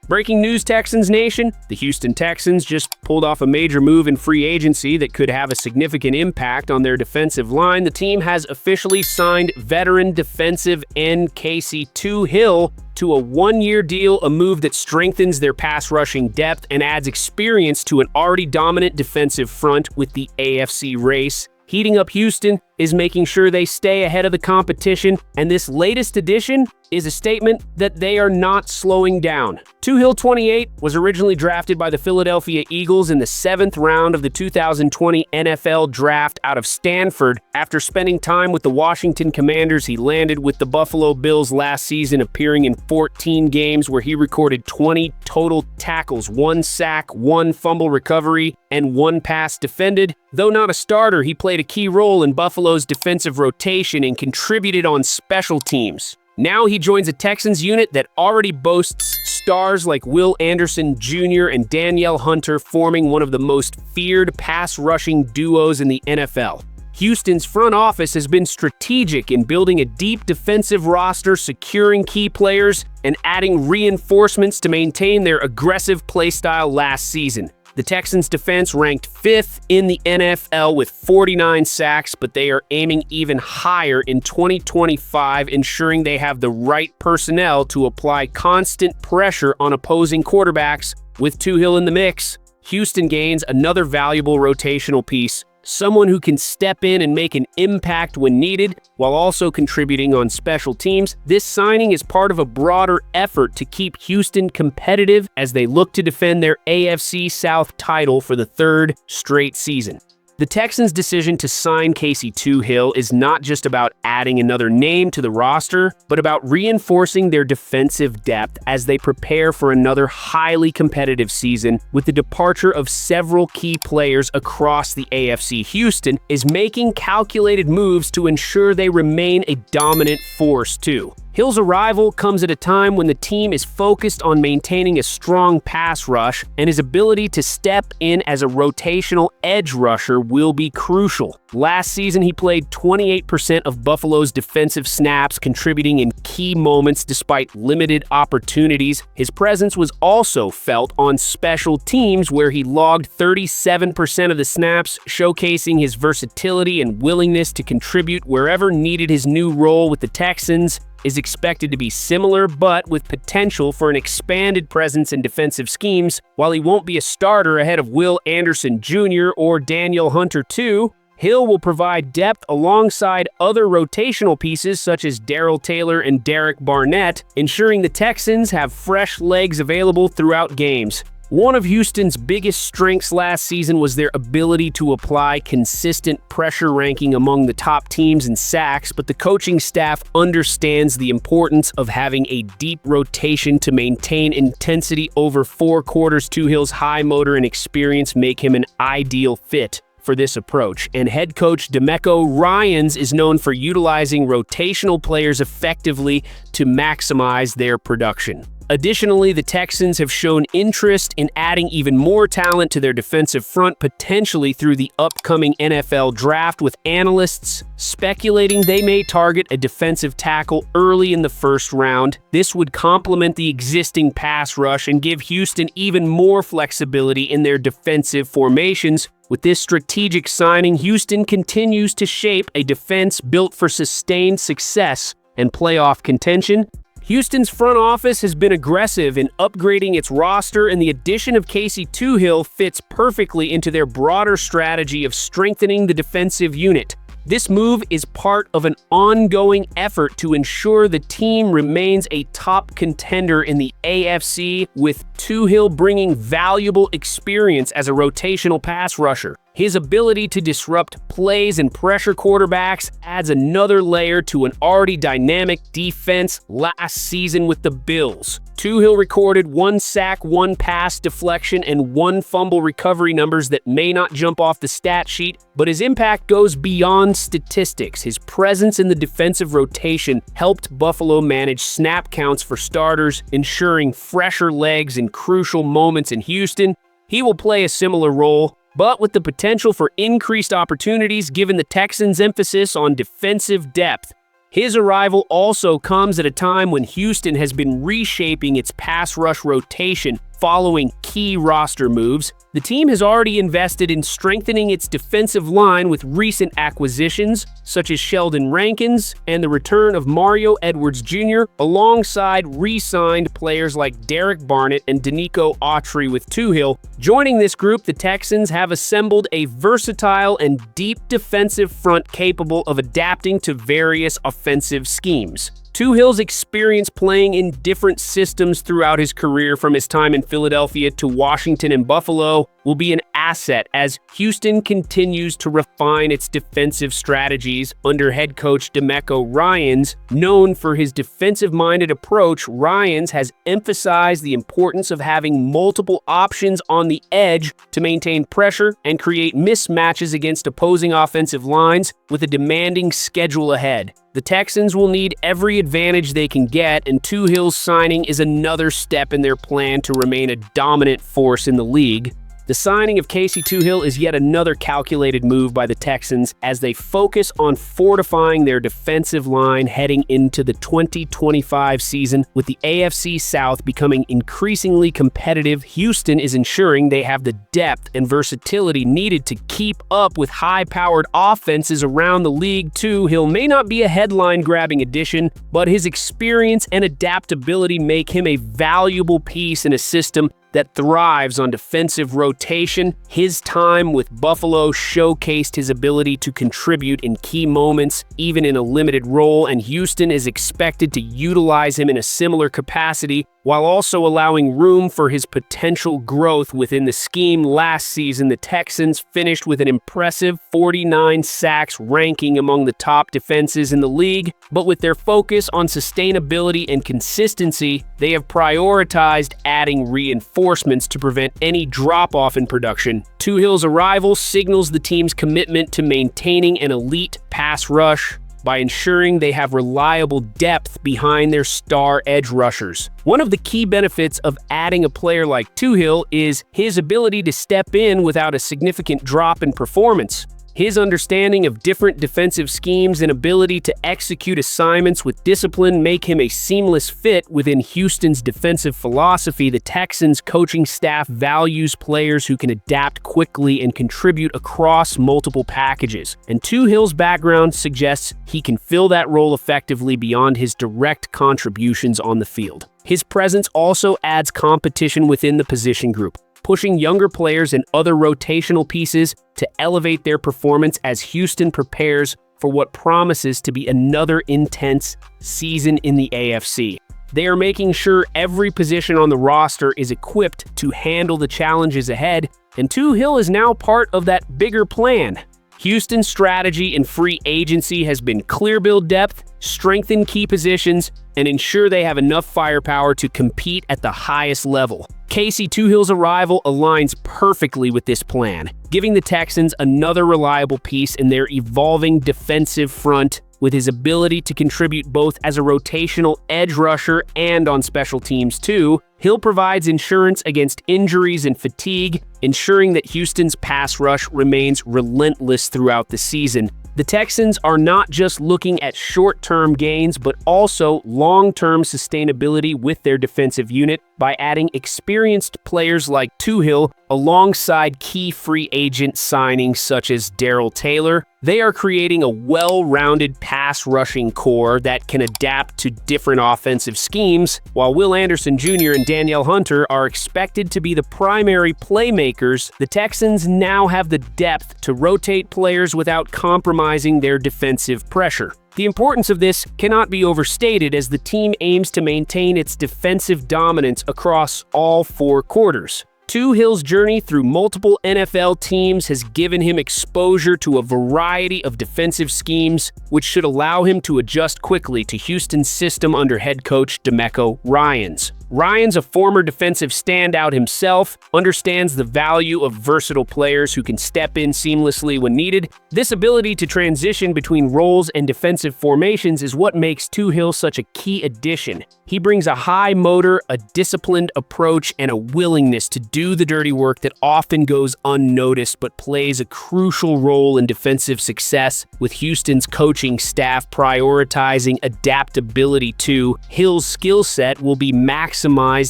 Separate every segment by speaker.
Speaker 1: Breaking news, Texans Nation. The Houston Texans just pulled off a major move in free agency that could have a significant impact on their defensive line. The team has officially signed veteran defensive end Casey Toohill to a one-year deal, a move that strengthens their pass rushing depth and adds experience to an already dominant defensive front with the AFC race. Heating up Houston is making sure they stay ahead of the competition, and this latest addition is a statement that they are not slowing down. Toohill, 28, was originally drafted by the Philadelphia Eagles in the 7th round of the 2020 NFL Draft out of Stanford. After spending time with the Washington Commanders, he landed with the Buffalo Bills last season, appearing in 14 games where he recorded 20 total tackles, 1 sack, 1 fumble recovery, and 1 pass defended. Though not a starter, he played a key role in Buffalo's defensive rotation and contributed on special teams. Now he joins a Texans unit that already boasts stars like Will Anderson Jr. and Danielle Hunter, forming one of the most feared pass-rushing duos in the NFL. Houston's front office has been strategic in building a deep defensive roster, securing key players, and adding reinforcements to maintain their aggressive play style last season. The Texans' defense ranked 5th in the NFL with 49 sacks, but they are aiming even higher in 2025, ensuring they have the right personnel to apply constant pressure on opposing quarterbacks. With Toohill in the mix, Houston gains another valuable rotational piece, someone who can step in and make an impact when needed, while also contributing on special teams. This signing is part of a broader effort to keep Houston competitive as they look to defend their AFC South title for the 3rd straight season. The Texans' decision to sign Casey Toohill is not just about adding another name to the roster, but about reinforcing their defensive depth as they prepare for another highly competitive season. With the departure of several key players across the AFC, Houston is making calculated moves to ensure they remain a dominant force too. Hill's arrival comes at a time when the team is focused on maintaining a strong pass rush, and his ability to step in as a rotational edge rusher will be crucial. Last season, he played 28% of Buffalo's defensive snaps, contributing in key moments despite limited opportunities. His presence was also felt on special teams, where he logged 37% of the snaps, showcasing his versatility and willingness to contribute wherever needed. His new role with the Texans is expected to be similar, but with potential for an expanded presence in defensive schemes. While he won't be a starter ahead of Will Anderson Jr. or Danielle Hunter II, Hill will provide depth alongside other rotational pieces such as Darrell Taylor and Derek Barnett, ensuring the Texans have fresh legs available throughout games. One of Houston's biggest strengths last season was their ability to apply consistent pressure, ranking among the top teams in sacks, but the coaching staff understands the importance of having a deep rotation to maintain intensity over 4 quarters. Toohill's high motor and experience make him an ideal fit for this approach, and head coach DeMeco Ryans is known for utilizing rotational players effectively to maximize their production. Additionally, the Texans have shown interest in adding even more talent to their defensive front, potentially through the upcoming NFL Draft, with analysts speculating they may target a defensive tackle early in the 1st round. This would complement the existing pass rush and give Houston even more flexibility in their defensive formations. With this strategic signing, Houston continues to shape a defense built for sustained success and playoff contention. Houston's front office has been aggressive in upgrading its roster, and the addition of Casey Toohill fits perfectly into their broader strategy of strengthening the defensive unit. This move is part of an ongoing effort to ensure the team remains a top contender in the AFC, with Toohill bringing valuable experience as a rotational pass rusher. His ability to disrupt plays and pressure quarterbacks adds another layer to an already dynamic defense last season with the Bills. Toohill recorded 1 sack, 1 pass deflection, and 1 fumble recovery, numbers that may not jump off the stat sheet, but his impact goes beyond statistics. His presence in the defensive rotation helped Buffalo manage snap counts for starters, ensuring fresher legs in crucial moments in Houston. He will play a similar role, but with the potential for increased opportunities given the Texans' emphasis on defensive depth. His arrival also comes at a time when Houston has been reshaping its pass rush rotation following key roster moves. The team has already invested in strengthening its defensive line with recent acquisitions, such as Sheldon Rankins and the return of Mario Edwards Jr., alongside re-signed players like Derek Barnett and Danico Autry with Toohill. Joining this group, the Texans have assembled a versatile and deep defensive front capable of adapting to various offensive schemes. Toohill's experience playing in different systems throughout his career, from his time in Philadelphia to Washington and Buffalo, will be an asset as Houston continues to refine its defensive strategies under head coach DeMeco Ryans. Known for his defensive-minded approach, Ryans has emphasized the importance of having multiple options on the edge to maintain pressure and create mismatches against opposing offensive lines with a demanding schedule ahead. The Texans will need every advantage they can get, and Toohill's signing is another step in their plan to remain a dominant force in the league. The signing of Casey Toohill is yet another calculated move by the Texans as they focus on fortifying their defensive line heading into the 2025 season. With the AFC South becoming increasingly competitive, Houston is ensuring they have the depth and versatility needed to keep up with high-powered offenses around the league. Toohill may not be a headline-grabbing addition, but his experience and adaptability make him a valuable piece in a system that thrives on defensive rotation. His time with Buffalo showcased his ability to contribute in key moments, even in a limited role, and Houston is expected to utilize him in a similar capacity, while also allowing room for his potential growth within the scheme. Last season, the Texans finished with an impressive 49 sacks ranking among the top defenses in the league, but with their focus on sustainability and consistency, they have prioritized adding reinforcements to prevent any drop-off in production. Toohill's arrival signals the team's commitment to maintaining an elite pass rush by ensuring they have reliable depth behind their star edge rushers. One of the key benefits of adding a player like Toohill is his ability to step in without a significant drop in performance. His understanding of different defensive schemes and ability to execute assignments with discipline make him a seamless fit within Houston's defensive philosophy. The Texans coaching staff values players who can adapt quickly and contribute across multiple packages, and Toohill's background suggests he can fill that role effectively beyond his direct contributions on the field. His presence also adds competition within the position group, pushing younger players and other rotational pieces to elevate their performance as Houston prepares for what promises to be another intense season in the AFC. They are making sure every position on the roster is equipped to handle the challenges ahead, and Toohill is now part of that bigger plan. Houston's strategy in free agency has been clear build depth, strengthen key positions, and ensure they have enough firepower to compete at the highest level. Casey Toohill's arrival aligns perfectly with this plan, giving the Texans another reliable piece in their evolving defensive front. With his ability to contribute both as a rotational edge rusher and on special teams too, Hill provides insurance against injuries and fatigue, ensuring that Houston's pass rush remains relentless throughout the season. The Texans are not just looking at short-term gains, but also long-term sustainability with their defensive unit by adding experienced players like Toohill alongside key free agent signings such as Darrell Taylor. They are creating a well-rounded pass-rushing core that can adapt to different offensive schemes, while Will Anderson Jr. and Danielle Hunter are expected to be the primary playmakers. The Texans now have the depth to rotate players without compromising their defensive pressure. The importance of this cannot be overstated as the team aims to maintain its defensive dominance across all four quarters. Toohill's journey through multiple NFL teams has given him exposure to a variety of defensive schemes, which should allow him to adjust quickly to Houston's system under head coach DeMeco Ryans. Ryan's a former defensive standout himself, understands the value of versatile players who can step in seamlessly when needed. This ability to transition between roles and defensive formations is what makes Toohill such a key addition. He brings a high motor, a disciplined approach, and a willingness to do the dirty work that often goes unnoticed but plays a crucial role in defensive success, with Houston's coaching staff prioritizing adaptability to. Hill's skill set will be maximized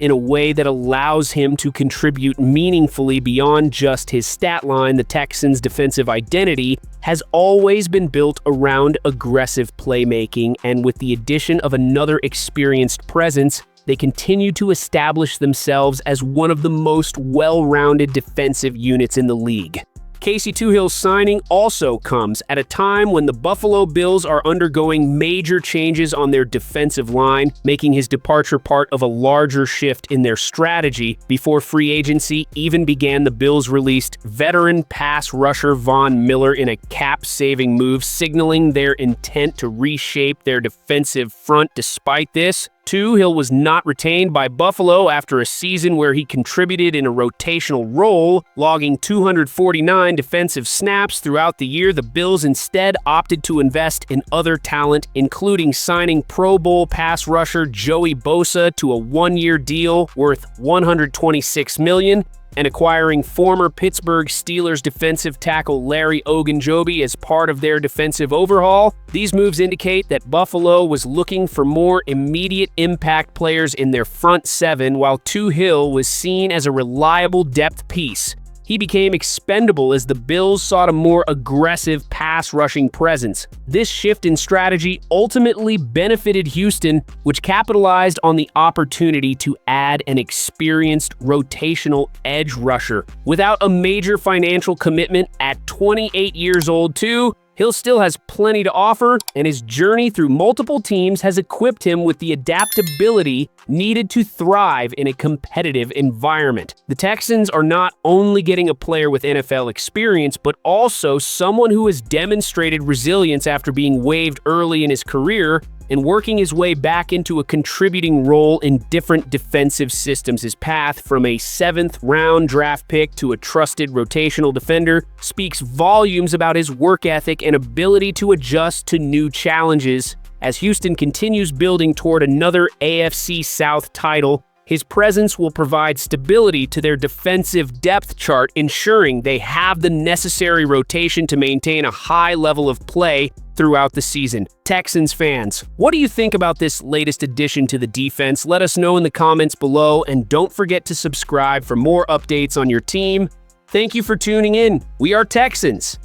Speaker 1: in a way that allows him to contribute meaningfully beyond just his stat line. The Texans' defensive identity has always been built around aggressive playmaking, and with the addition of another experienced presence, they continue to establish themselves as one of the most well-rounded defensive units in the league. Casey Toohill's signing also comes at a time when the Buffalo Bills are undergoing major changes on their defensive line, making his departure part of a larger shift in their strategy. Before free agency even began, the Bills released veteran pass rusher Von Miller in a cap-saving move, signaling their intent to reshape their defensive front. Despite this, Toohill was not retained by Buffalo after a season where he contributed in a rotational role, logging 249 defensive snaps throughout the year. The Bills instead opted to invest in other talent, including signing Pro Bowl pass rusher Joey Bosa to a one-year deal worth $126 million, and acquiring former Pittsburgh Steelers defensive tackle Larry Ogunjobi as part of their defensive overhaul. These moves indicate that Buffalo was looking for more immediate impact players in their front seven, while Toohill was seen as a reliable depth piece. He became expendable as the Bills sought a more aggressive pass-rushing presence. This shift in strategy ultimately benefited Houston, which capitalized on the opportunity to add an experienced rotational edge rusher. Without a major financial commitment at 28 years old too, Hill still has plenty to offer, and his journey through multiple teams has equipped him with the adaptability needed to thrive in a competitive environment. The Texans are not only getting a player with NFL experience, but also someone who has demonstrated resilience after being waived early in his career and working his way back into a contributing role in different defensive systems. His path from a 7th-round draft pick to a trusted rotational defender speaks volumes about his work ethic and ability to adjust to new challenges. As Houston continues building toward another AFC South title, his presence will provide stability to their defensive depth chart, ensuring they have the necessary rotation to maintain a high level of play throughout the season. Texans fans, what do you think about this latest addition to the defense? Let us know in the comments below, and don't forget to subscribe for more updates on your team. Thank you for tuning in. We are Texans.